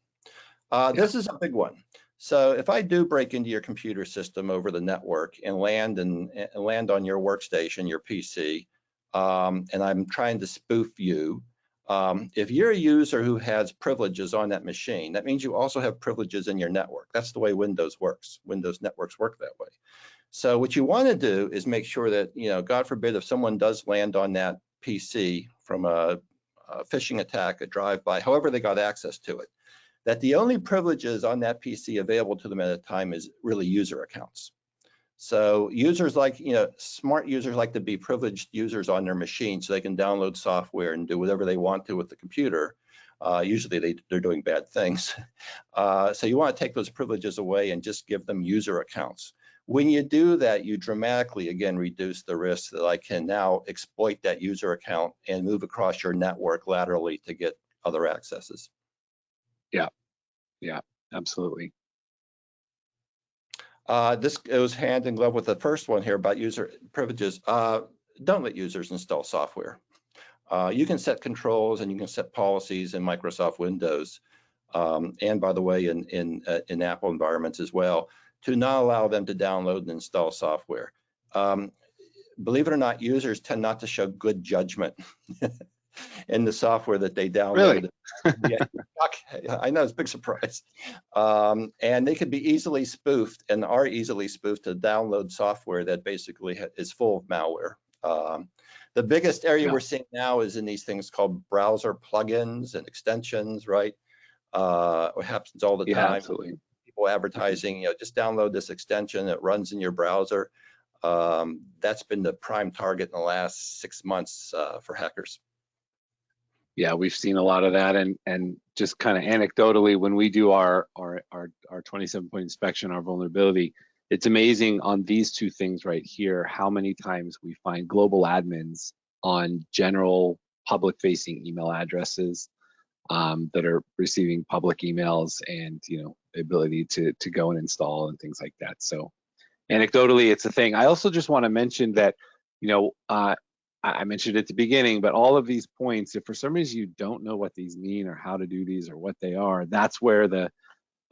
This is a big one. So if I do break into your computer system over the network and land on your workstation, your PC, and I'm trying to spoof you, if you're a user who has privileges on that machine, that means you also have privileges in your network. That's the way Windows works. Windows networks work that way. So what you want to do is make sure that, God forbid, if someone does land on that PC from a phishing attack, a drive-by, however they got access to it, that the only privileges on that PC available to them at a time is really user accounts. So users like, smart users like to be privileged users on their machine so they can download software and do whatever they want to with the computer. Usually they're doing bad things. So you want to take those privileges away and just give them user accounts. When you do that, you dramatically, again, reduce the risk that I can now exploit that user account and move across your network laterally to get other accesses. Yeah, absolutely. This goes hand in glove with the first one here about user privileges. Don't let users install software. You can set controls and you can set policies in Microsoft Windows, and by the way, in Apple environments as well, to not allow them to download and install software. Believe it or not, users tend not to show good judgment in the software that they download. Really? Yeah, I know, it's a big surprise. And they can be easily spoofed and are easily spoofed to download software that basically is full of malware. The biggest area we're seeing now is in these things called browser plugins and extensions, right? It happens all the time. Absolutely. People advertising, just download this extension that runs in your browser. That's been the prime target in the last 6 months for hackers. Yeah, we've seen a lot of that, and just kind of anecdotally, when we do our 27-point inspection, our vulnerability, it's amazing on these two things right here how many times we find global admins on general public-facing email addresses that are receiving public emails, and the ability to go and install and things like that. So anecdotally, it's a thing. I also just want to mention that I mentioned at the beginning, but all of these points, if for some reason you don't know what these mean or how to do these or what they are, that's where the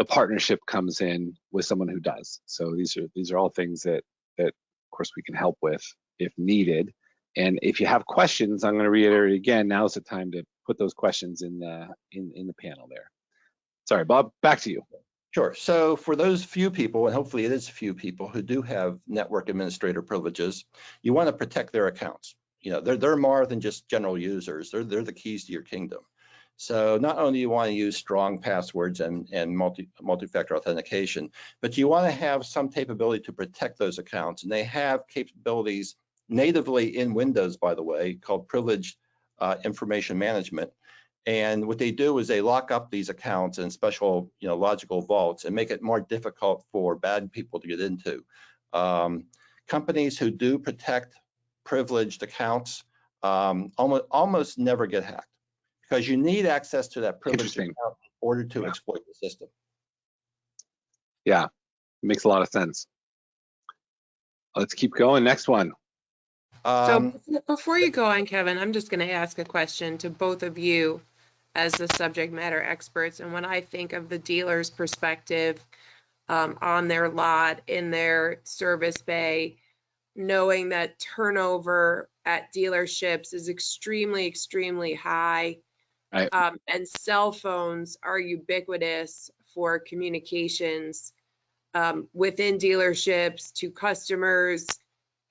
partnership comes in with someone who does. So these are all things that of course we can help with if needed. And if you have questions, I'm going to reiterate again, now's the time to put those questions in the panel there. Sorry, Bob, back to you. Sure. So for those few people, and hopefully it is a few people who do have network administrator privileges, you want to protect their accounts. They're more than just general users. They're the keys to your kingdom. So not only do you want to use strong passwords and multi-factor authentication, but you want to have some capability to protect those accounts. And they have capabilities natively in Windows, by the way, called privileged information management. And what they do is they lock up these accounts in special, logical vaults and make it more difficult for bad people to get into. Companies who do protect privileged accounts almost never get hacked, because you need access to that privileged account in order to exploit the system. Yeah, it makes a lot of sense. Let's keep going. Next one. So before you go on, Kevin, I'm just going to ask a question to both of you as the subject matter experts. And when I think of the dealer's perspective on their lot, in their service bay, knowing that turnover at dealerships is extremely, extremely high, right. And cell phones are ubiquitous for communications within dealerships to customers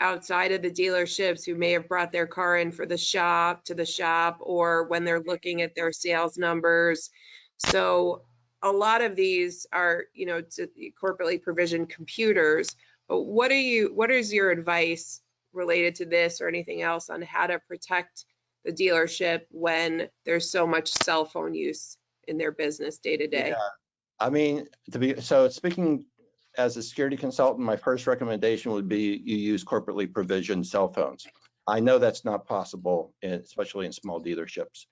outside of the dealerships who may have brought their car in for the shop, or when they're looking at their sales numbers. So a lot of these are, corporately provisioned computers. But what is your advice related to this or anything else on how to protect the dealership when there's so much cell phone use in their business day to day? Yeah. I mean, speaking as a security consultant, my first recommendation would be you use corporately provisioned cell phones. I know that's not possible, especially in small dealerships.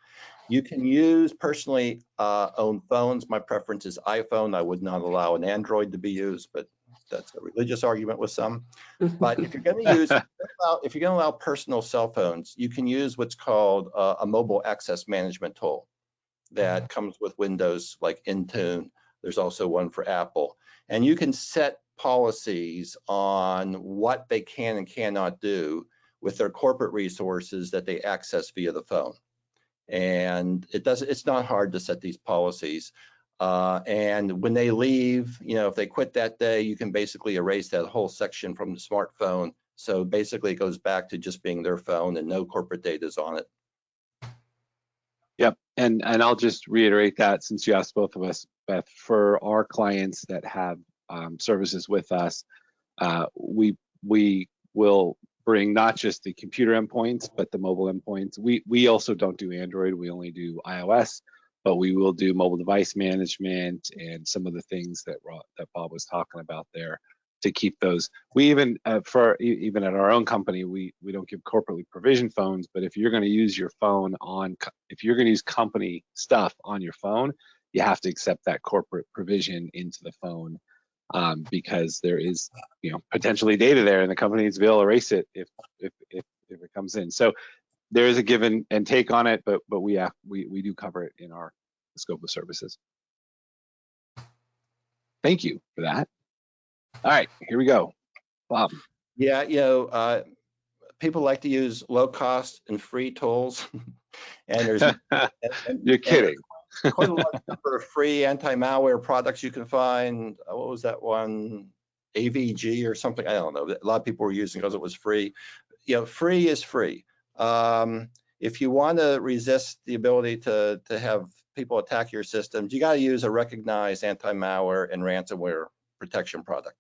You can use personally owned phones. My preference is iPhone. I would not allow an Android to be used, but that's a religious argument with some. But if you're going to allow personal cell phones, you can use what's called a mobile access management tool that comes with Windows, like Intune. There's also one for Apple. And you can set policies on what they can and cannot do with their corporate resources that they access via the phone. And it's not hard to set these policies. And when they leave, if they quit that day, you can basically erase that whole section from the smartphone So basically, it goes back to just being their phone and no corporate data is on it. Yep, and I'll just reiterate that since you asked both of us, Beth, for our clients that have services with us, we will bring not just the computer endpoints, but the mobile endpoints. We also don't do Android, we only do iOS, but we will do mobile device management and some of the things that Bob was talking about there to keep those. We even, even at our own company, we don't give corporately provisioned phones, but if you're gonna use your phone if you're gonna use company stuff on your phone, you have to accept that corporate provision into the phone. Because there is, potentially data there, and the company needs to be able to erase it if it comes in. So there is a give and take on it, but we do cover it in our scope of services. Thank you for that. All right, here we go, Bob. Yeah, people like to use low cost and free tools, and there's You're kidding. Quite a large number of free anti-malware products you can find. What was that one? AVG or something? I don't know. A lot of people were using because it was free. Free is free. If you want to resist the ability to have people attack your systems, you got to use a recognized anti-malware and ransomware protection product.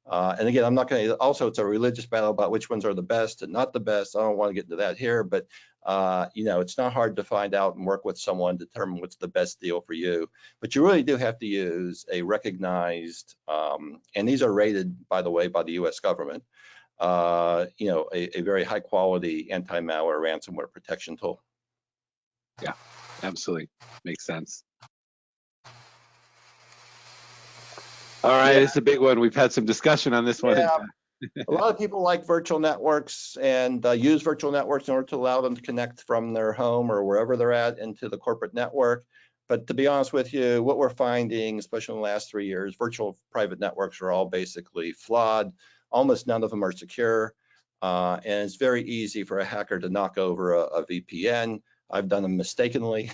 And again, I'm not going to, also it's a religious battle about which ones are the best and not the best. I don't want to get into that here, but it's not hard to find out and work with someone to determine what's the best deal for you. But you really do have to use a recognized, and these are rated, by the way, by the US government, a very high quality anti-malware ransomware protection tool. Yeah, absolutely. Makes sense. All right, it's a big one. We've had some discussion on this one. Yeah. A lot of people like virtual networks and use virtual networks in order to allow them to connect from their home or wherever they're at into the corporate network. But to be honest with you, what we're finding, especially in the last 3 years, virtual private networks are all basically flawed. Almost none of them are secure. And it's very easy for a hacker to knock over a VPN. I've done them mistakenly.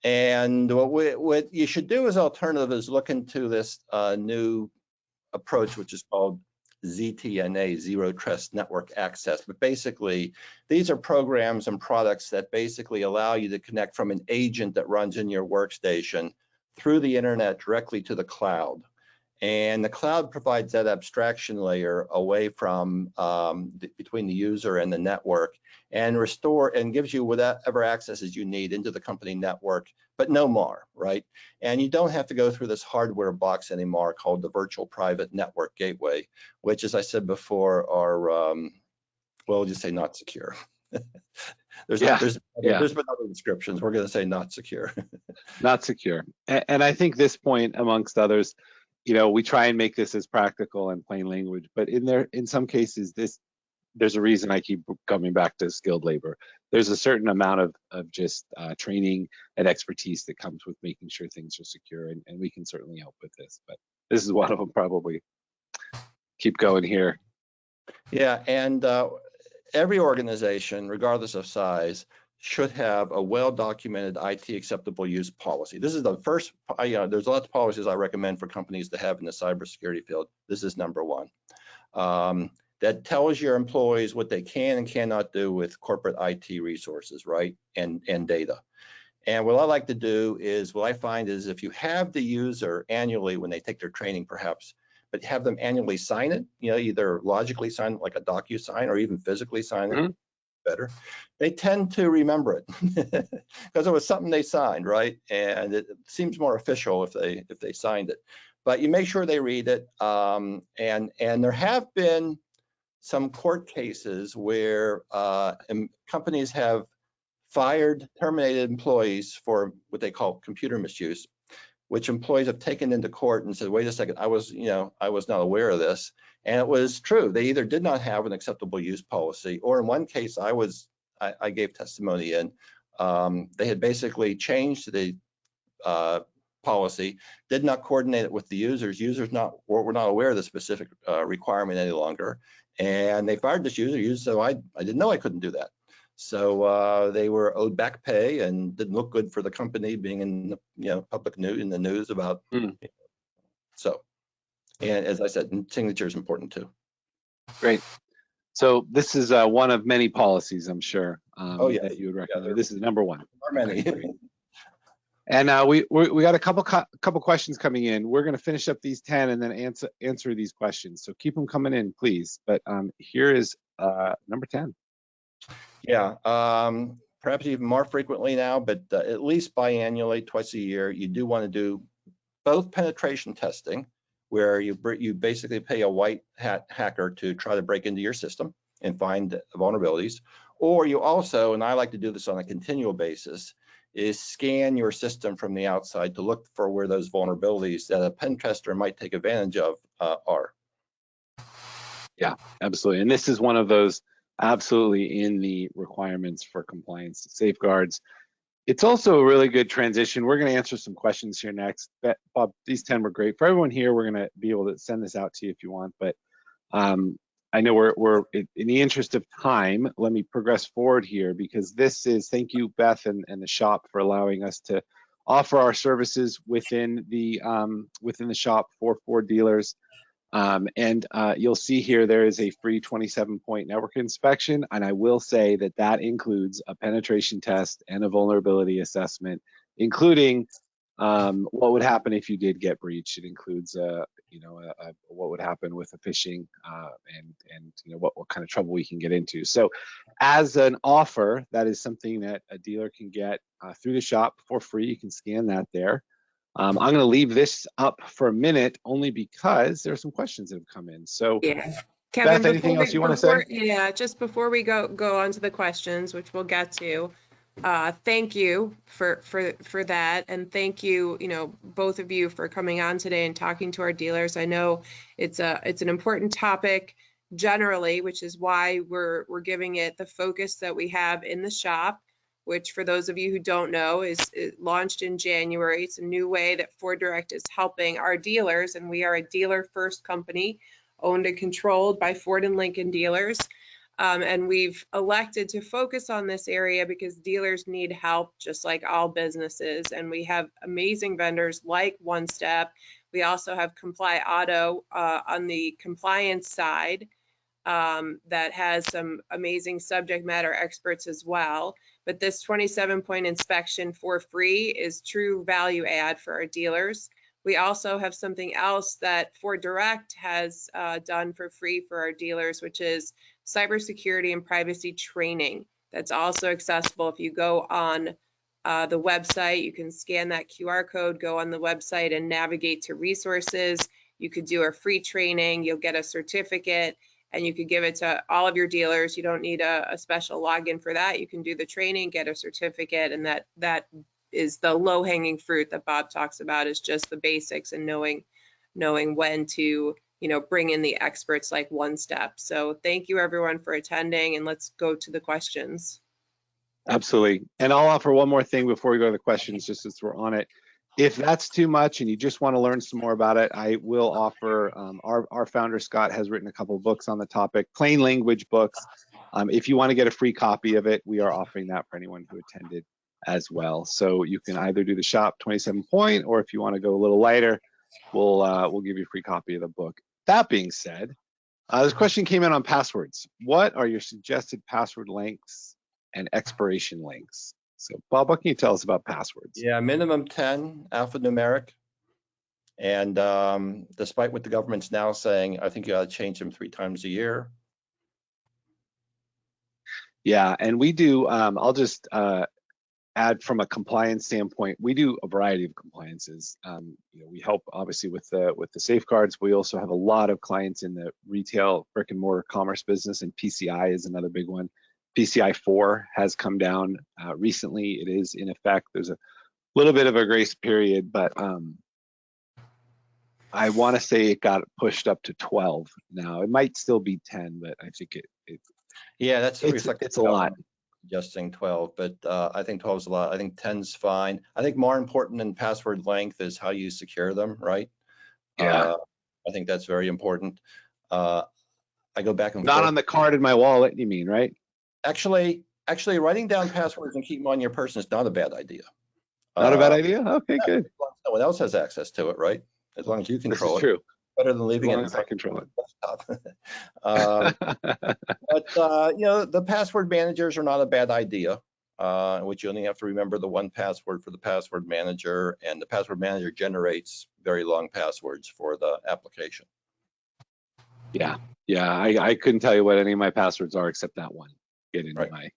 And what you should do as alternative is look into this new approach, which is called ZTNA, Zero Trust Network Access. But basically, these are programs and products that basically allow you to connect from an agent that runs in your workstation through the internet directly to the cloud. And the cloud provides that abstraction layer away from between the user and the network, and gives you whatever accesses you need into the company network, but no more, right? And you don't have to go through this hardware box anymore called the virtual private network gateway, which, as I said before, are well, we'll just say not secure. There's been other descriptions. We're going to say not secure. Not secure. And I think this point, amongst others, we try and make this as practical and plain language, but in some cases, there's a reason I keep coming back to skilled labor. There's a certain amount of just training and expertise that comes with making sure things are secure, and we can certainly help with this, but this is one of them probably. Keep going here. Yeah, and every organization, regardless of size, should have a well-documented IT acceptable use policy. This is the first, there's lots of policies I recommend for companies to have in the cybersecurity field. This is number one. That tells your employees what they can and cannot do with corporate IT resources, right, and data. And what I like to do is, what I find is if you have the user annually when they take their training perhaps, but have them annually sign it, either logically sign it like a DocuSign or even physically sign it, better, they tend to remember it because it was something they signed, right? And it seems more official if they signed it. But you make sure they read it. And there have been some court cases where companies have terminated employees for what they call computer misuse, which employees have taken into court and said, wait a second, I was not aware of this. And it was true. They either did not have an acceptable use policy, or in one case I gave testimony in, they had basically changed the policy, did not coordinate it with the users. Users were not aware of the specific requirement any longer. And they fired this user said, I didn't know I couldn't do that. So they were owed back pay and didn't look good for the company being in the public news, in the news about. So, and as I said, signature is important too. Great. So this is one of many policies, I'm sure, Oh, yes. that you would recommend. there This is number one. are many. Okay, great. And we got a couple questions coming in. We're going to finish up these 10 and then answer these questions. So keep them coming in, please. But here is number 10. Yeah, perhaps even more frequently now, but at least biannually, twice a year, you do want to do both penetration testing, where you basically pay a white hat hacker to try to break into your system and find vulnerabilities, or you also, and I like to do this on a continual basis, is scan your system from the outside to look for where those vulnerabilities that a pen tester might take advantage of are. Yeah, absolutely. And this is one of those absolutely in the requirements for compliance safeguards. It's also a really good transition. We're going to answer some questions here next. Bob, these 10 were great. For everyone here, we're going to be able to send this out to you if you want. But I know we're in the interest of time, let me progress forward here, because this is, thank you, Beth and the shop, for allowing us to offer our services within the shop for Ford dealers. You'll see here there is a free 27-point network inspection, and I will say that that includes a penetration test and a vulnerability assessment, including what would happen if you did get breached. It includes what would happen with a phishing and what kind of trouble we can get into. So as an offer, that is something that a dealer can get through the shop for free. You can scan that there. I'm going to leave this up for a minute only because there are some questions that have come in. So, Yeah. Kevin, Beth, anything else you want to say? Yeah, just before we go on to the questions, which we'll get to, thank you for that, and thank you, both of you, for coming on today and talking to our dealers. I know it's an important topic generally, which is why we're giving it the focus that we have in the shop, which, for those of you who don't know, is launched in January. It's a new way that FordDirect is helping our dealers, and we are a dealer-first company owned and controlled by Ford and Lincoln dealers. And we've elected to focus on this area because dealers need help, just like all businesses. And we have amazing vendors like One Step. We also have Comply Auto on the compliance side, that has some amazing subject matter experts as well. But this 27-point inspection for free is true value add for our dealers. We also have something else that FordDirect has done for free for our dealers, which is cybersecurity and privacy training. That's also accessible. If you go on the website, you can scan that QR code, go on the website and navigate to resources. You could do a free training, you'll get a certificate, and you could give it to all of your dealers. You don't need a special login for that. You can do the training, get a certificate, and that is the low-hanging fruit that Bob talks about, is just the basics and knowing when to bring in the experts like One Step. So thank you everyone for attending, and let's go to the questions. Absolutely. And I'll offer one more thing before we go to the questions, just as we're on it. If that's too much and you just want to learn some more about it, I will offer, our founder, Scott, has written a couple of books on the topic, plain language books. If you want to get a free copy of it, we are offering that for anyone who attended as well. So you can either do the shop 27-point, or if you want to go a little lighter, we'll give you a free copy of the book. That being said, this question came in on passwords. What are your suggested password lengths and expiration lengths? So Bob, what can you tell us about passwords? Yeah, minimum 10 alphanumeric. And despite what the government's now saying, I think you ought to change them 3 times a year. Yeah, and we do, I'll just add from a compliance standpoint, we do a variety of compliances. We help obviously with the safeguards. We also have a lot of clients in the retail brick and mortar commerce business, and PCI is another big one. PCI 4 has come down recently. It is in effect. There's a little bit of a grace period, but I want to say it got pushed up to 12 now. It might still be 10, but I think yeah, that's it's a lot. Suggesting 12, but I think 12 is a lot. I think 10's fine. I think more important than password length is how you secure them, right? Yeah. I think that's very important. I go back and Not forth. on the card in my wallet, you mean, right? Actually, writing down passwords and keep them on your person is not a bad idea. Not a bad idea? Okay, good. No one else has access to it, right? As long as you control This is it. true. Better than leaving As it long in as I front control of the desktop. But you know, the password managers are not a bad idea. Which you only have to remember the one password for the password manager, and the password manager generates very long passwords for the application. Yeah, I couldn't tell you what any of my passwords are except that one. Get into Right.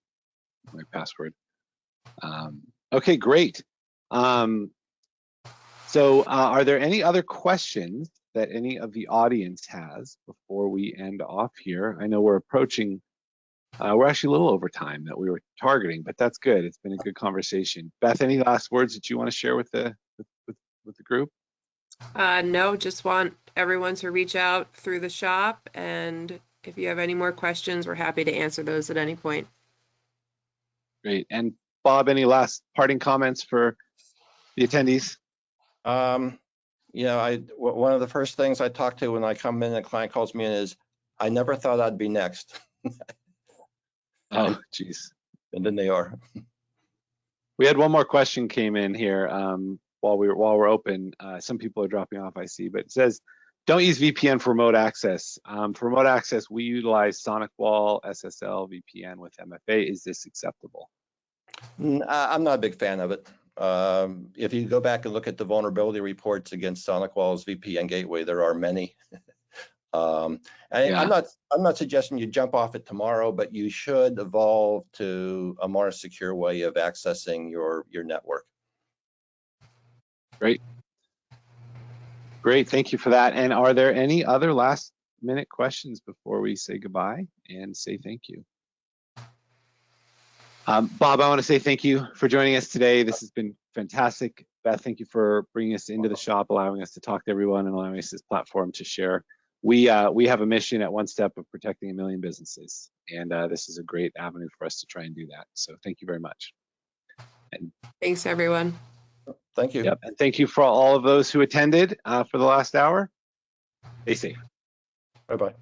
my password. Okay, great. So are there any other questions that any of the audience has before we end off here? I know we're approaching, we're actually a little over time that we were targeting, but that's good. It's been a good conversation. Beth, any last words that you want to share with the with the group? No, just want everyone to reach out through the shop, and if you have any more questions, we're happy to answer those at any point. Great. And Bob, any last parting comments for the attendees? You know, one of the first things I talk to when I come in, a client calls me in is, I never thought I'd be next. Oh, geez. And then they are. We had one more question came in here while we're open. Some people are dropping off, I see, but it says, don't use VPN for remote access. For remote access, we utilize SonicWall, SSL, VPN with MFA. Is this acceptable? I'm not a big fan of it. If you go back and look at the vulnerability reports against SonicWall's VPN gateway, there are many. I'm not suggesting you jump off it tomorrow, but you should evolve to a more secure way of accessing your network. Great. Great, thank you for that. And are there any other last minute questions before we say goodbye and say thank you? Bob, I want to say thank you for joining us today. This has been fantastic. Beth, thank you for bringing us into the shop, allowing us to talk to everyone and allowing us this platform to share. We have a mission at One Step of protecting 1 million businesses, and this is a great avenue for us to try and do that. So thank you very much. And Thanks, everyone. Thank you. yep, and thank you for all of those who attended for the last hour. Stay safe. Bye-bye.